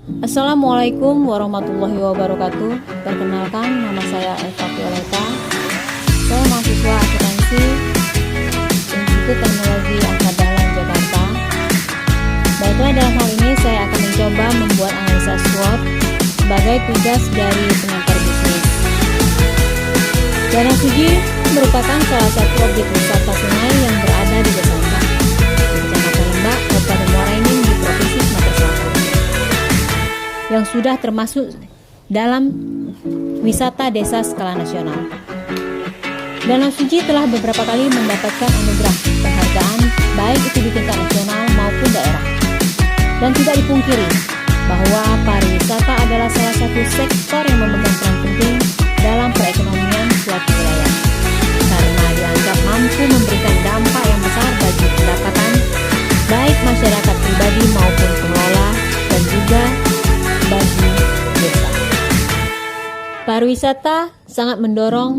Assalamualaikum warahmatullahi wabarakatuh. Perkenalkan, nama saya Eva Violeta. Saya mahasiswa akuntansi Institut Teknologi Angkatan Dalam Jakarta. Baiklah, dalam hal ini saya akan mencoba membuat analisa SWOT sebagai tugas dari pengantar bisnis. Danau Suji merupakan salah satu objek wisata sungai yang berada di Desa Lembak, di Kecamatan Lembak, Kabupaten Muara Enim, di Provinsi Sumatera Selatan, yang sudah termasuk dalam wisata desa skala nasional. Danau Suji telah beberapa kali mendapatkan anugerah penghargaan baik itu di tingkat nasional maupun daerah. Dan tidak dipungkiri bahwa pariwisata adalah salah satu sektor yang memegang peran penting dalam perekonomian suatu wilayah, karena dianggap mampu memberikan dampak yang besar bagi pendapatan baik masyarakat pribadi maupun pengelola dan juga bagi desa. Pariwisata sangat mendorong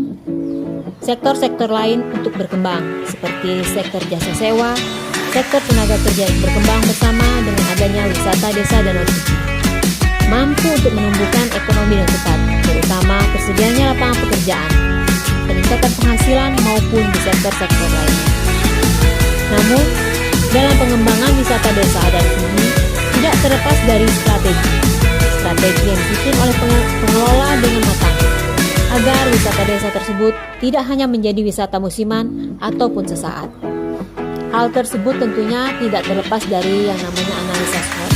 sektor-sektor lain untuk berkembang, seperti sektor jasa sewa, sektor tenaga kerja yang berkembang bersama dengan adanya wisata desa Danau Suji. Mampu untuk menumbuhkan ekonomi yang cepat, terutama tersedianya lapangan pekerjaan, peningkatan penghasilan maupun di sektor-sektor lainnya. Namun, dalam pengembangan wisata desa Danau Suji tidak terlepas dari strategi yang disusun oleh pengelola dengan matang, agar wisata desa tersebut tidak hanya menjadi wisata musiman ataupun sesaat. Hal tersebut tentunya tidak terlepas dari yang namanya analisa SWOT,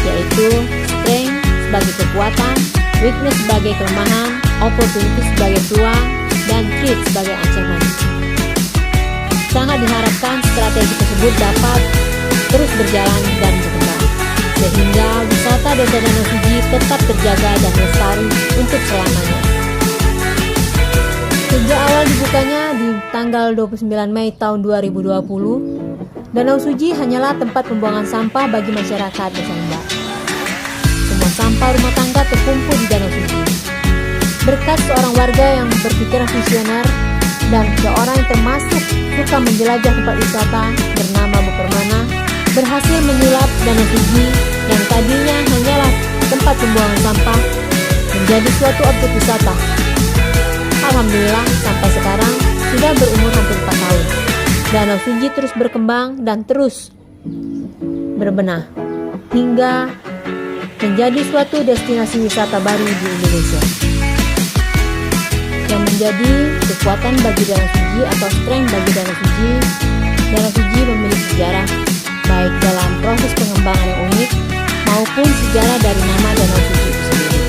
yaitu strength sebagai kekuatan, weakness sebagai kelemahan, opportunity sebagai peluang, dan threat sebagai ancaman. Sangat diharapkan strategi tersebut dapat terus berjalan dan berkembang, sehingga wisata desa Danau Suji tetap terjaga dan lestari untuk selamanya. Sejak awal dibukanya di tanggal 29 Mei tahun 2020, Danau Suji hanyalah tempat pembuangan sampah bagi masyarakat Desa Lembak. Semua sampah rumah tangga terkumpul di Danau Suji. Berkat seorang warga yang berpikiran visioner dan seorang yang termasuk suka menjelajah tempat wisata bernama Bu Permana, berhasil menyulap Danau Suji yang tadinya hanyalah tempat pembuangan sampah menjadi suatu objek wisata. Alhamdulillah, sampai sekarang sudah berumur hampir 4 tahun. Danau Suji terus berkembang dan terus berbenah hingga menjadi suatu destinasi wisata baru di Indonesia. Yang menjadi kekuatan bagi Danau Suji atau strength bagi Danau Suji memiliki sejarah baik dalam proses pengembangan yang unik maupun sejarah dari nama Danau Suji itu sendiri.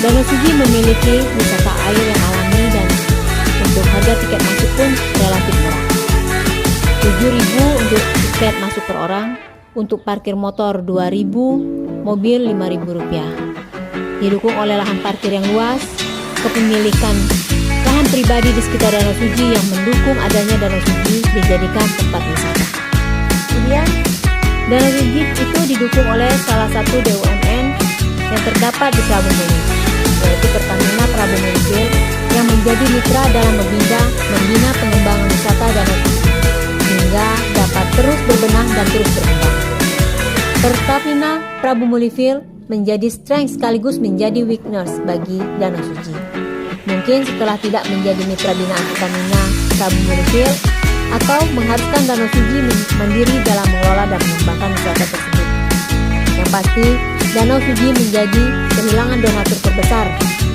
Danau Suji memiliki wisata air yang alami dan untuk harga tiket masuk pun relatif murah. 7.000 untuk tiket masuk per orang, untuk parkir motor 2.000, mobil Rp5.000. Didukung oleh lahan parkir yang luas, kepemilikan lahan pribadi di sekitar Danau Suji yang mendukung adanya Danau Suji dijadikan tempat wisata. Kemudian, Danau Suji itu didukung oleh salah satu BUMN yang terdapat di Prabu Muli, yaitu Pertamina Prabu Mulifil, yang menjadi mitra dalam membina pengembangan wisata Danau Suji hingga dapat terus berbenah dan terus berkembang. Pertamina Prabu Mulifil menjadi strength sekaligus menjadi weakness bagi Danau Suji. Mungkin setelah tidak menjadi mitra binaan Pertamina Prabu Mulifil atau mengharuskan Danau Suji mandiri dalam mengelola dan mengembangkan wisata tersebut. Yang pasti, Danau Suji menjadi kehilangan donatur terbesar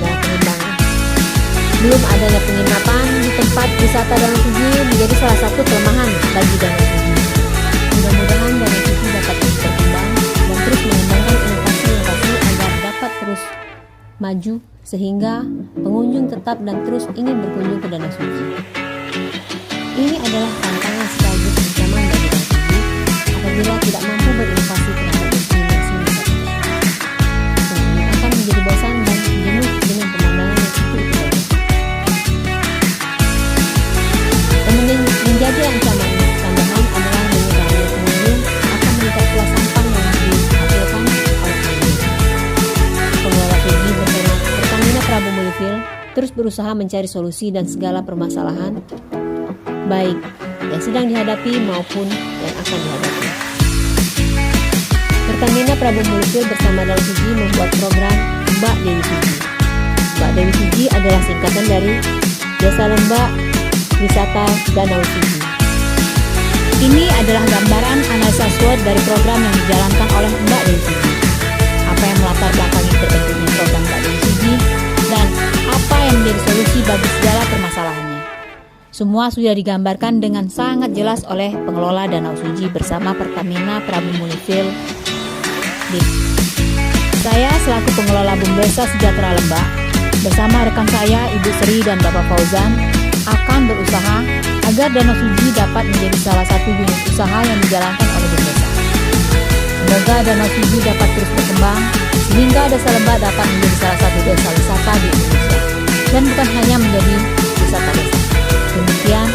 dalam pengembangan. Belum adanya penginapan di tempat wisata Danau Suji menjadi salah satu kelemahan bagi Danau Suji. Mudah-mudahan Danau Suji dapat terus berkembang dan terus mengembangkan inovasi-inovasi agar dapat terus maju sehingga pengunjung tetap dan terus ingin berkunjung ke Danau Suji. Ini adalah tantangan sekaligus ancaman bagi Danau Suji apabila tidak mampu berinovasi terhadap destinasi wisata. Pengunjung akan menjadi bosan dan jenuh dengan pemandangan yang itu saja. Menjadi ancaman tambahan adalah dengan ramai pengunjung akan meningkat pula sampah yang dihasilkan oleh pengunjung. Pengelola Suji bersama Pertamina Prabu Mulifil terus berusaha mencari solusi dan segala permasalahan baik yang sedang dihadapi maupun yang akan dihadapi. Pertamina Prabu Mulyono bersama Danau Suci membuat program Mbak Dewi Suci. Mbak Dewi Suci adalah singkatan dari Desa Lembak Wisata Danau Suci. Ini adalah gambaran analisa SWOT dari program yang dijalankan oleh Mbak Dewi Suci. Apa yang melatar belakangi terbentuknya program Mbak Dewi Suci dan apa yang menjadi solusi bagi segala permasalahannya. Semua sudah digambarkan dengan sangat jelas oleh pengelola Danau Suci bersama Pertamina Prabu Mulyono. Saya selaku pengelola Bumdesa Sejahtera Lembak bersama rekan saya Ibu Sri dan Bapak Fauzan akan berusaha agar Danau Suci dapat menjadi salah satu unit usaha yang dijalankan oleh Bumdesa. Semoga Danau Suci dapat terus berkembang sehingga Desa Lembak dapat menjadi salah satu desa wisata di Indonesia dan bukan hanya menjadi wisata desa. Demikian